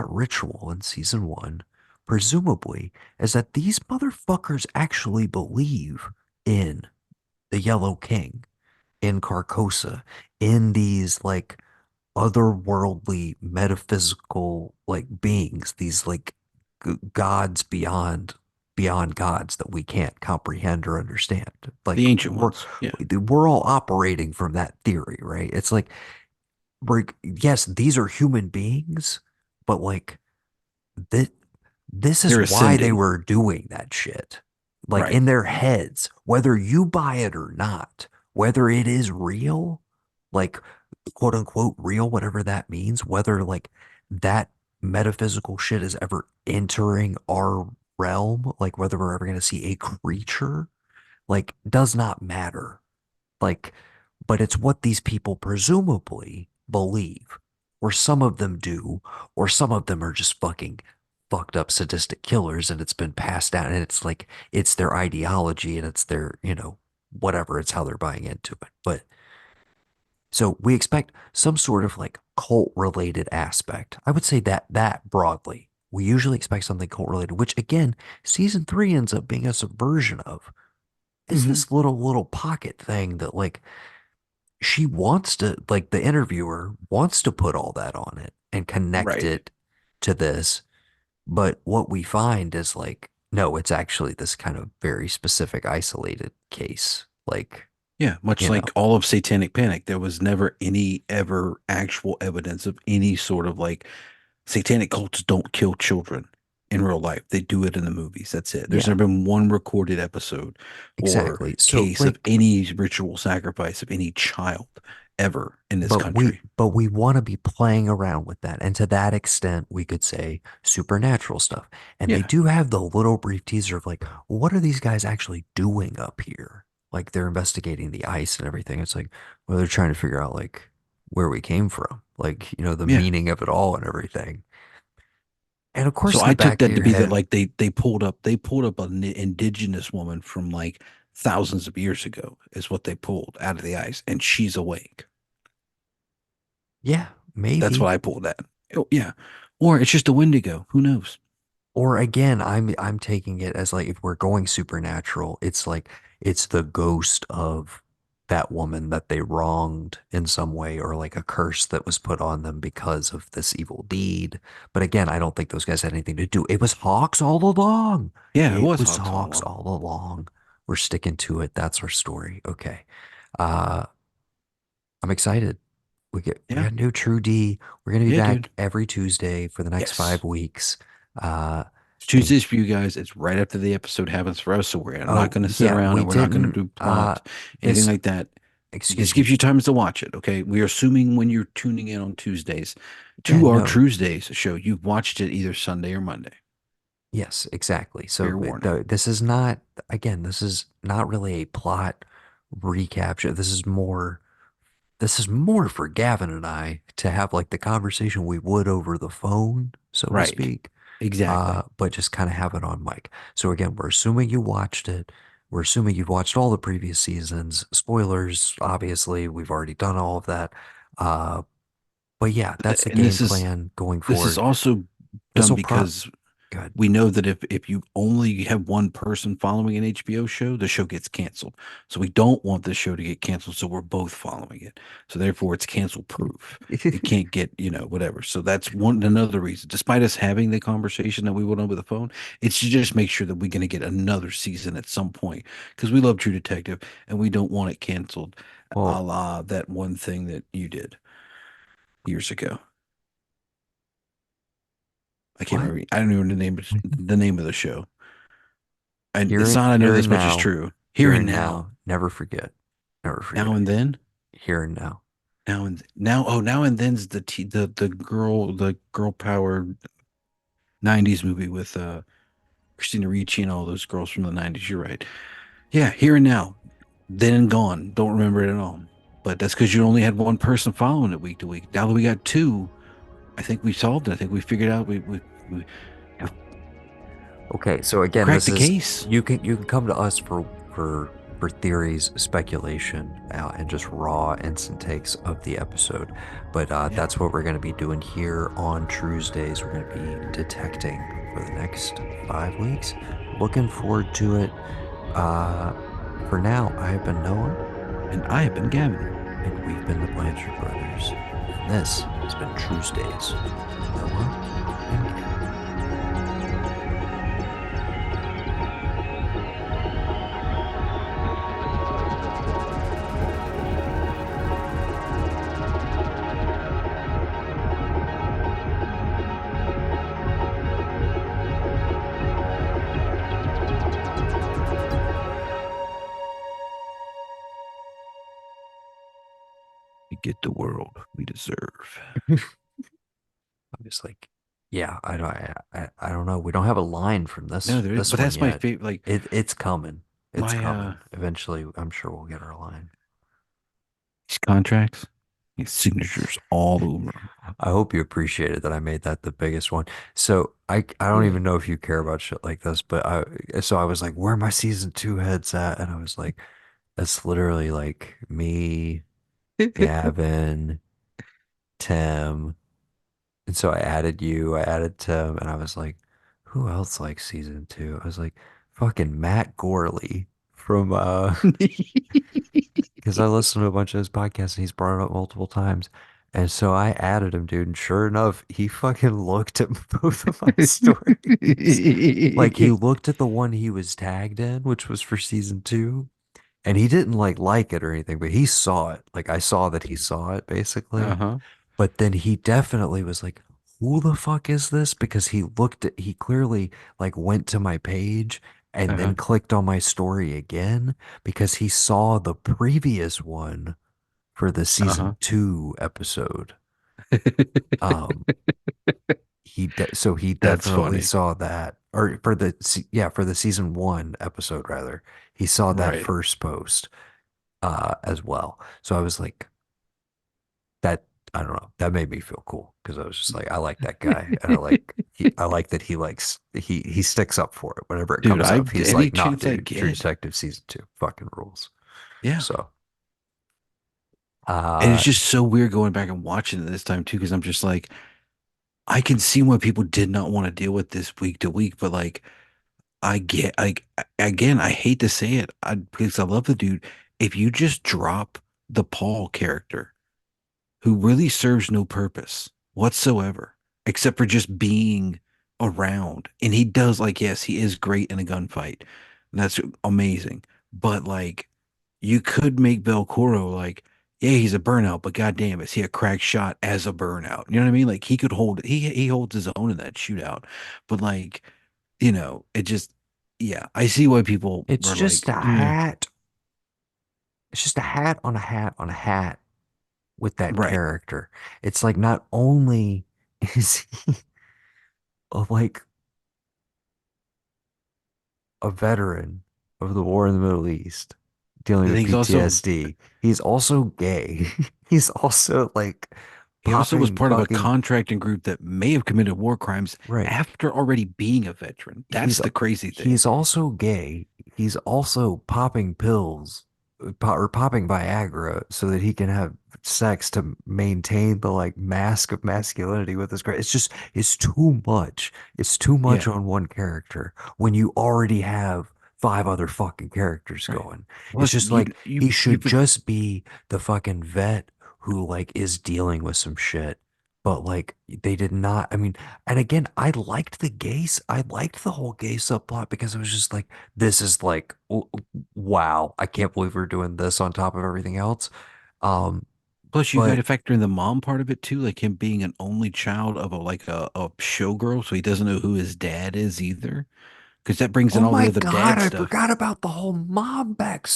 ritual in season one, presumably, is that these motherfuckers actually believe in the Yellow King, in Carcosa, in these like otherworldly metaphysical like beings, these like gods beyond gods that we can't comprehend or understand. The Like ancient ones. Yeah. we're all operating from that theory, right? It's like yes, these are human beings, but like this this is They're why they ascending. were doing that shit. Like Right. in their heads, whether you buy it or not, whether it is real, like quote unquote real, whatever that means, whether like that metaphysical shit is ever entering our realm, like whether we're ever going to see a creature, like does not matter. Like, but it's what these people presumably believe, or some of them do, or some of them are just fucking fucked up sadistic killers and it's been passed down and it's like it's their ideology and it's their, whatever, it's how they're buying into it. But so we expect some sort of like cult related aspect. I would say that broadly. We usually expect something cult related, which again, season 3 ends up being a subversion of. Is Hmm. this little pocket thing that like she wants to, like the interviewer wants to put all that on it and connect Right. it to this. But what we find is like, no, it's actually this kind of very specific, isolated case. Like, Yeah, much you like know, all of Satanic Panic, there was never any ever actual evidence of any sort of like satanic cults don't kill children. in real life. They do it in the movies. That's it. There's Yeah, never been one recorded episode or exactly. So case of like, any ritual sacrifice of any child ever in this country. but we want to be playing around with that. And to that extent, we could say supernatural stuff. And they Yeah. do have the little brief teaser of like, what are these guys actually doing up here? Like they're investigating the ice and everything. It's like, well, they're trying to figure out like where we came from, like, the Yeah. meaning of it all and everything. And of So course, in the I took back of that to your be that head, like they pulled up an indigenous woman from like thousands of years ago is what they pulled out of the ice, and she's awake. yeah, That's what maybe. I pulled at. Oh, yeah. Or it's just a Wendigo. Who knows? Or again, I'm taking it as like if we're going supernatural, it's like it's the ghost of that woman that they wronged in some way, or like a curse that was put on them because of this evil deed. But again, I don't think those guys had anything to do. It was Hawks all along. Yeah, it It was was Hawks all Hawks along. all along. We're sticking to it. That's our story. Okay. Uh, I'm excited. We Yeah. got new True D. We're gonna be Yeah, dude. back every Tuesday for the next Yes. 5 weeks. Uh, It's and Tuesdays for you guys. It's right after the episode happens for us. So we're not oh going to sit yeah, around we and we're not going to didn't. do plot, anything This like that. This excuse gives me. you time to watch it. Okay. We are assuming when you're tuning in on Tuesdays Yeah, to our no. Tuesdays show, you've watched it either Sunday or Monday. Yes, exactly. So Fair warning. this is not, again, this is not really a plot recap show. This is more for Gavin and I to have like the conversation we would over the phone, so to Right. speak. Exactly. But just kind of have it on mic. So again, we're assuming you watched it. We're assuming you've watched all the previous seasons. Spoilers, obviously, we've already done all of that. Uh, but yeah, that's the And game this is plan going this is forward. also This done will because good. we know that if you only have one person following an HBO show, the show gets canceled. So we don't want the show to get canceled, so we're both following it. So therefore it's cancel proof. It can't get, whatever. So that's one another reason. Despite us having the conversation that we went over the phone, it's to just make sure that we're going to get another season at some point because we love True Detective and we don't want it canceled, a Well, la that one thing that you did years ago. I can't what? remember. I don't even know the name of the show. And it's Here, not I know here this and much is now, true. Here here and and now, now. Never forget. Never now forget. and then, Here and now. now and then's the girl power '90s movie with Christina Ricci and all those girls from the '90s. You're right. Yeah, here and now, then and gone. Don't remember it at all. But that's because you only had one person following it week to week. Now that we got two, I think we solved it. I think we figured out we, Yeah. Okay, so we again, cracked this the is case. you can come to us for theories, speculation, and just raw instant takes of the episode. But Yeah. that's what we're going to be doing here on Tuesdays. We're going to be detecting for the next 5 weeks. Looking forward to it. Uh, for now, I have been Noah, And I have been Gavin. and we've been the Blanchard brothers. And this has been Tuesdays with Noah and Gavin. We get the world we deserve. I'm just like, yeah, I don't know. We don't have a line from No, this there is, this but one that's my yet. favorite. Like It's coming. It's my coming. Eventually, I'm sure we'll get our line. these contracts, these signatures all over 'em. I hope you appreciated that I made that the biggest one. So I don't Yeah. even know if you care about shit like this, but I was like, where are my season two heads at? And I was like, that's literally like me, Gavin, Tim. And so I added you, I added Tim, and I was like, who else likes season two? I was like, fucking Matt Gorley from because I listened to a bunch of his podcasts and he's brought it up multiple times. And so I added him, dude, and sure enough, he fucking looked at both of my stories. Like he looked at the one he was tagged in, which was for season two, and he didn't like it or anything, but he saw it. Like I saw that he saw it basically. Uh-huh. But then he definitely was like, who the fuck is this? Because he clearly like went to my page and then Uh-huh. clicked on my story again because he saw the previous one for the Uh-huh. season 2 episode. Um, so he That's definitely funny. saw that, or for yeah, for the season 1 episode rather, he saw that Right. first post as well. So I was like, that I don't know, that made me feel cool because I was just like, I like that guy, and I like that he sticks up for it whenever it Dude, comes I up. He's any like, nah, chance I dude, True get. Detective season 2 fucking rules. Yeah. So, And uh, it's just so weird going back and watching it this time too, because I'm just like, I can see why people did not want to deal with this week to week, but like I get like again, I hate to say it, because I love the dude. If you just drop the Paul character, who really serves no purpose whatsoever, except for just being around, and he does like, yes, he is great in a gunfight, and that's amazing. But like, you could make Velcoro like, yeah, he's a burnout, but goddamn, is he a crack shot as a burnout? You know what I mean? Like he could hold, he holds his own in that shootout, but like, it just, yeah, I see why people it's were just like, a hat. It's just a hat on a hat on a hat with that right. character. It's like not only is he like a veteran of the war in the Middle East dealing And with he's also, PTSD, he's also gay. He's also like he also was popping part of a fucking contracting group that may have committed war crimes right. after already being a veteran. That's He's the crazy thing. he's also gay. He's also popping pills or popping Viagra so that he can have sex to maintain the like mask of masculinity with his. It's just it's too much. It's too much Yeah, on one character when you already have 5 other fucking characters right. going. It's Plus, just like he you should put, just be the fucking vet who like is dealing with some shit. But like they did not. I mean, and again, I liked the gays. I liked the whole gay subplot because it was just like, this is like, wow, I can't believe we're doing this on top of everything else. Um, plus you got to but factor in the mom part of it too, like him being an only child of a showgirl, so he doesn't know who his dad is either. Because that brings in oh all the my other God, dad I stuff. forgot about the whole mom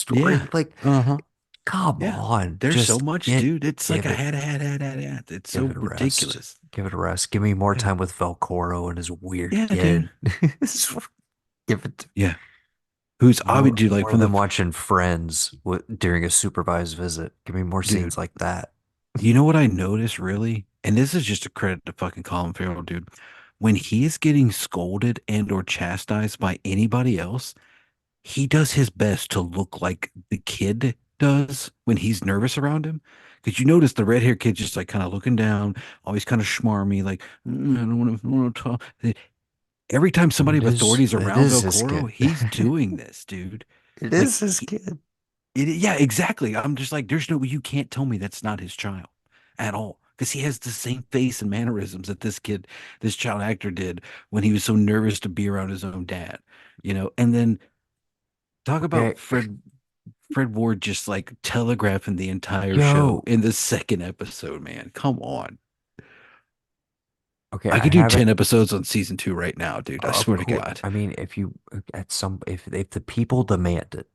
Yeah. backstory. Like, Uh-huh. come Yeah. on, There's so just much, dude. It's like give a it, hat. It's give so it a rest. ridiculous. Give it a rest. Give me more Yeah. time with Velcoro and his weird Yeah, dude. kid. Give it Yeah. Who's obviously, dude, like more from the than watching Friends during a supervised visit. Give me more dude. scenes like that. You know what I noticed really? And this is just a credit to fucking Colin Farrell, dude. When he is getting scolded and or chastised by anybody else, he does his best to look like the kid does when he's nervous around him. Because you notice the red hair kid just like kind of looking down, always kind of schmarmy, like, I don't want to talk. Every time somebody of authority is It around is his Velcoro, kid. he's doing this, dude. It Like is his kid. yeah, exactly. I'm just like, there's no, you can't tell me that's not his child at all. Because he has the same face and mannerisms that this child actor did when he was so nervous to be around his own dad. And then talk Okay. about Fred Ward just like telegraphing the entire show Yo. in the second episode, man. Come on. Okay, I I could do haven't 10 episodes on season 2 right now, dude. I of swear to course. God. I mean, if you at some if the people demand it,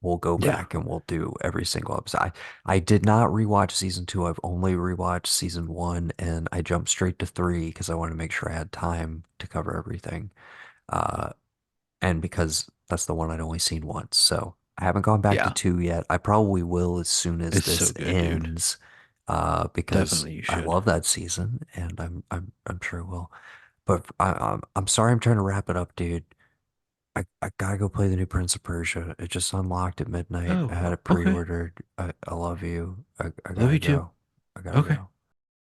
we'll go Yeah. back and we'll do every single episode. I did not rewatch season 2. I've only rewatched season 1 and I jumped straight to 3 because I wanted to make sure I had time to cover everything. Uh and because that's the one I'd only seen once. So I haven't gone back to Yeah. 2 yet. I probably will as soon as It's this so good, dude. ends, because Definitely you I should. love that season, and I'm sure it will. But I'm sorry I'm trying to wrap it up, dude. I gotta go play the new Prince of Persia. It just unlocked at midnight. I Oh, had it okay. pre-ordered. I love you. I Love gotta you too. go. I gotta Okay. go.